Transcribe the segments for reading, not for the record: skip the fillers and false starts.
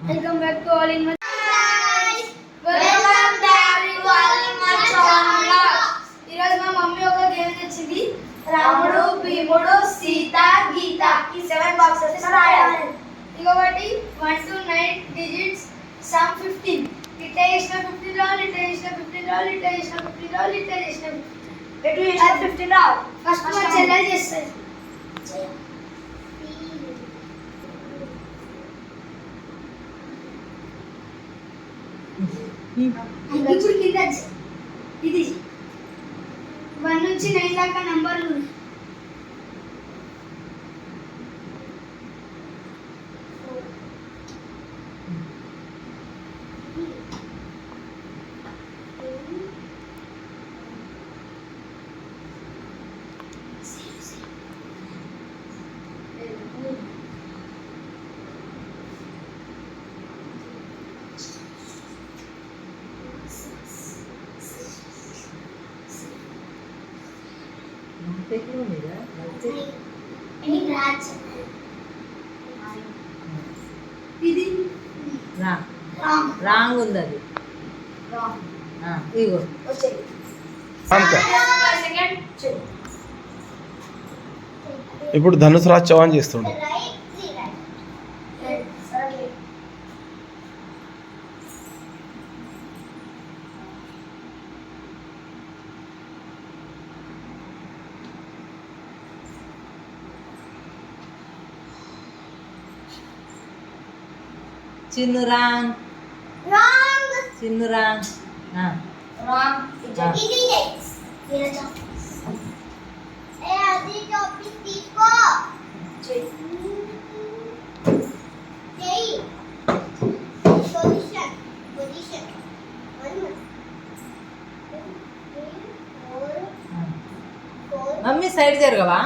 Welcome back to all in my ఈరోజు మా mummy ఒక గేమ్ తెచ్చింది. రాముడు, భీముడు, సీత, గీత ఈ 7 బాక్సెస్ రాయాలి. ఇంకొకటి 1 to 9 digits sum 15. ఇట్లా చేసిన 15 రావాలి, ఇట్లా చేసిన 15 రావాలి, ఇట్లా చేసిన 15 రావాలి, ఇట్లా చేసిన 15 రావాలి. ఫస్ట్ మా చెల్లెలు చేస్తుంది. ఇప్పుడు కింద ఇది 1 నుంచి 9 దాకా నంబర్లు ఇది రాంగ్ ఉంది అది. ఇగో ఇప్పుడు ధనుసు రాజ్ చౌహాన్ చేస్తుండు. Chinnu wrong Chinnu wrong mummy side జరగవా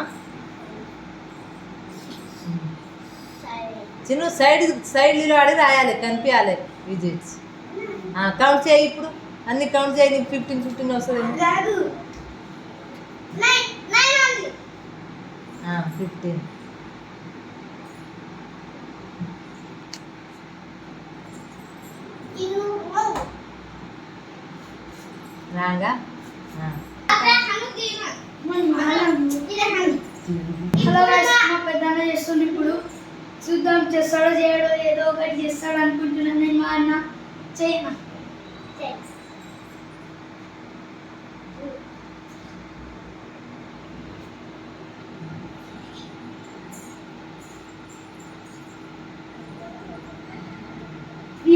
చిన్న సైడ్ నిలబడి రాయాలి, కనిపించాలి విజిట్స్. కౌంట్ చేయి, ఇప్పుడు అన్ని కౌంట్ చేయి. నీకు 15 వస్తుంది. 15 రాగా. హలో గైస్, మా పెద్దన్న చేస్తుంది. ఇప్పుడు చూద్దాం చేస్తాడో చేయడో, ఏదో ఒకటి చేస్తాడు అనుకుంటున్నాను నేను. మా అన్న చేయనా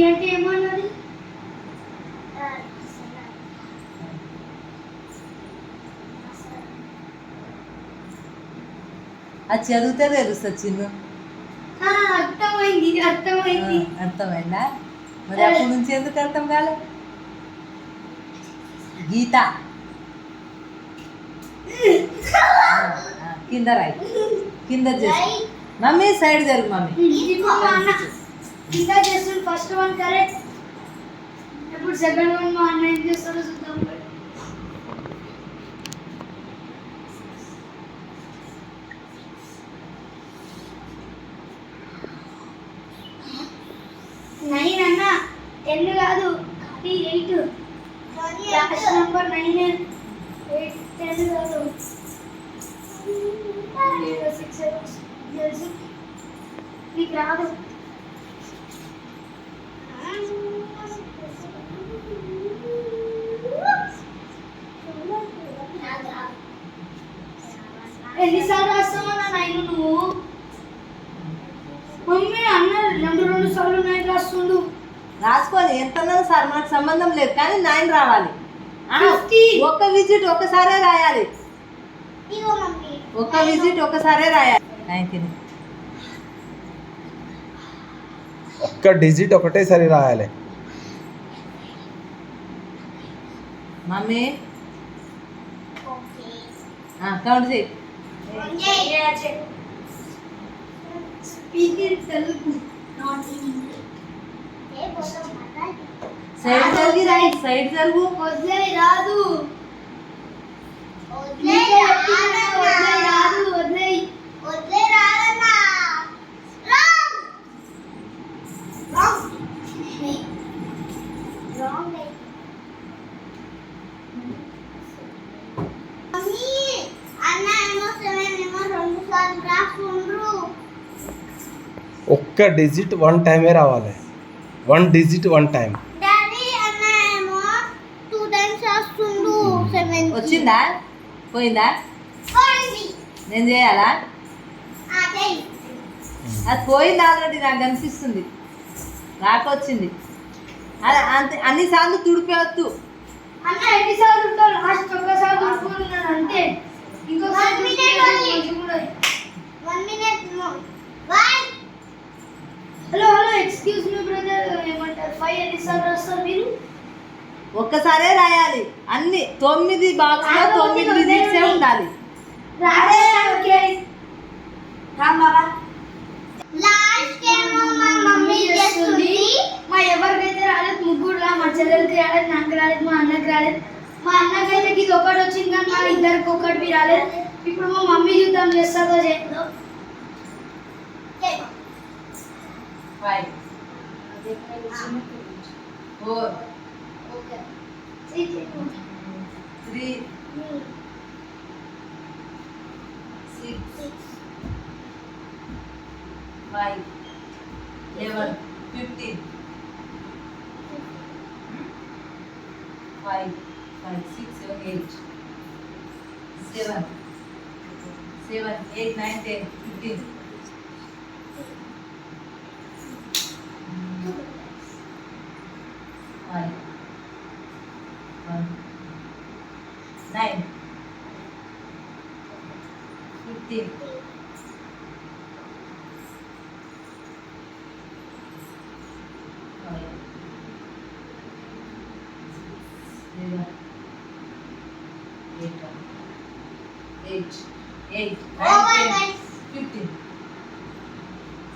అంటే ఏమన్నది? అది చదివితే తెలుస్తుంది చిన్ను. అర్థమైంది, అర్థమైంది. అర్థమైందా? మరి అప్పటి నుంచి ఎందుకు అర్థం కాలే? గీత కింద రాయి, కింద చేసి మమ్మీ సైడ్ జరుగు. మమ్మీ కింద చేస్తుంది. First 1 correct. ఇప్పుడు సెకండ్ 1 మా అన్న ఏం చేస్తాడో చూద్దాం. నైన్ అన్న 10 కాదు, అది 8. లాస్ట్ నంబర్ 9, 8, 10 కాదు. 6 తెలుసు నీకు రాదు. ఎన్నిసార్లు రాస్తావు అన్న 9 నువ్వు? మమ్మీ అన్న 2 సార్లు 9 రాస్తుండు. రాసుకోని ఎంత సార్ మనకు సంబంధం లేదు, కానీ 9 రావాలి. ఒక్క విజిట్ ఒకసారే రాయాలి, ఒక్క విజిట్ ఒకసారే రాయాలి. 9 ఒక్క డిజిట్ ఒకటేసారి రాయాలి. మమ్మీ కౌంట్ చేయి. Speaking Telugu, not English. Side జరిగి రాయి, సైడ్ జరుగు. వదిలేయ్, రాదు. వదిలేయ్ రాదు, వదిలేయ్. రాదన్నా. రాంగ్. ఒక్క డిజిట్ 1 టైమే రావాలి. 1 డిజిట్ 1 టైం. డాడీ అన్న ఏమో 2 టైమ్స్ వస్తుండు 7 వచ్చిందా పోయిందా? నేను చేయాలా? అది పోయింది ఆల్రెడీ, నాకు కనిపిస్తుంది. రాకొచ్చింది అది అంతే. అన్నిసార్లు తుడిపేయద్దు. అన్న ఎన్నిసార్లు ఉంటావు? లాస్ట్ ఒక్కసారి తుడుచుకున్నాను అంతే. ఇంకోసారి 1 minute by. Hello excuse me brother, ఏమంటారు? 5 ఎన్నిసార్లు రాస్తారు మీరు? ఒక్కసారే రాయాలి. అన్ని 9 బాక్స్లో 9 డిజిట్సే ఉండాలి. రాడే ఓకే రామ్ బాబా. లాస్ట్ ఏమో మా మమ్మీ చేస్తుంది. మా ఎవరికైతే రాలేదు ముగ్గురులా, మా చెల్లెలకి రాలేదు, నాకు రాలేదు, మా అన్నకి రాలేదు. మా అన్నకైతే ఇది ఒకటి వచ్చింది కానీ మా ఇద్దరికి ఒకటి రాలేదు. ఇప్పుడు మా మమ్మీ చూద్దాం చేస్తుందో చేయదో. 5 4 ఓకే 3 6 5 11 15 5 6 7 8 7 8 9 10 15 5 1 9 15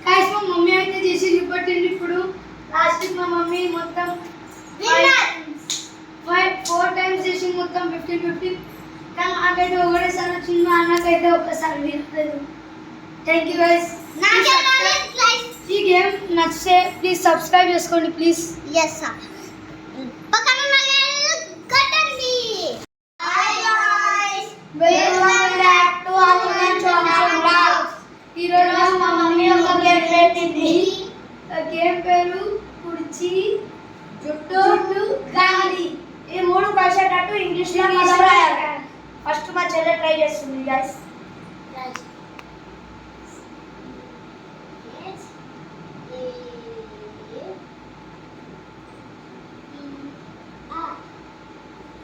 గైస్ మా మమ్మీ అయితే చేసి చూపెట్టింది. ఇప్పుడు లాస్ట్ మా మమ్మీ మొత్తం 4 టైమ్స్ చేసి మొత్తం 15 కానీ నాకైతే ఒకటేసారి వచ్చింది, మా అన్నకైతే ఒక్కసారి వీరలేదు. Thank you guys. ఈ గేమ్ నచ్చితే ప్లీజ్ సబ్స్క్రైబ్ చేసుకోండి ప్లీజ్. Yes sir. పక్కన ఉన్న బెల్ కొట్టండి. Hi guys, welcome back to our channel. ఈ రోజు మా మమ్మీ ఒక గేమ్ పెట్టింది. ఆ గేమ్ పేరు కుర్చీ జుట్టు గాలి. ఈ మూడు కలిసేటట్టు ఇంగ్లీష్ లో మనం రాయాలి. ఫస్ట్ మా చెల్లె ట్రై చేస్తుంది guys.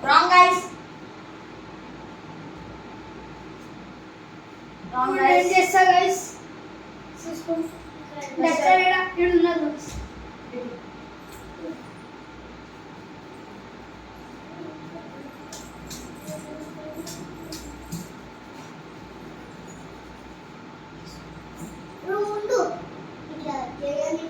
Wrong guys. Wrong guys. ఏం చేస్తా guys? చూసుకోండి. నెక్స్ట్ ఇక్కడ ఉన్నది. రెండు ఇట్లా చేయండి.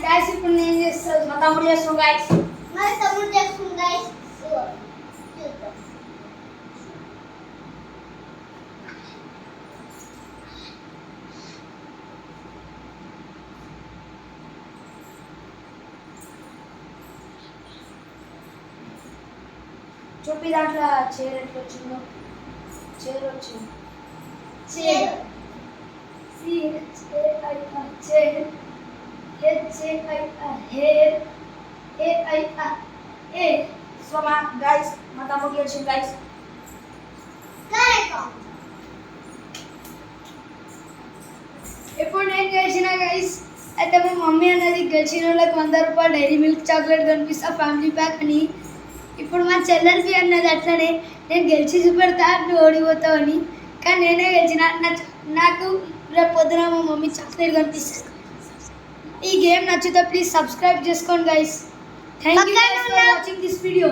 గైస్ ఇప్పుడు నేను చేస్తాను, మా తమ్ముడు చేస్తాం గైస్. మా తమ్ముడు చేస్తాం గైస్. చూపి దాంట్లో చైర్ ఎట్లా వచ్చిందో. చైర్ వచ్చింది. Chair chair hair A. So guys, మా తమ్ముడు గెలిచింది guys. ఇప్పుడు నేను గెలిచిన గైస్. అయితే మా మమ్మీ అన్నది గెలిచిన వాళ్ళకి 100 రూపాయలు డైరీ మిల్క్ చాక్లెట్ కనిపిస్తా ఫ్యామిలీ ప్యాక్ అని. ఇప్పుడు మా చెల్లెలకి అన్నది అట్లనే, నేను గెలిచి చూపెడతా నువ్వు ఓడిపోతావు అని. కానీ నేనే గెలిచిన. నాకు రేపు పొద్దున మా మమ్మీ చాక్లెట్ కనిపిస్తుంది. ఈ గేమ్ నచ్చితే ప్లీజ్ సబ్స్క్రైబ్ చేసుకోండి guys. Thank you for watching this video.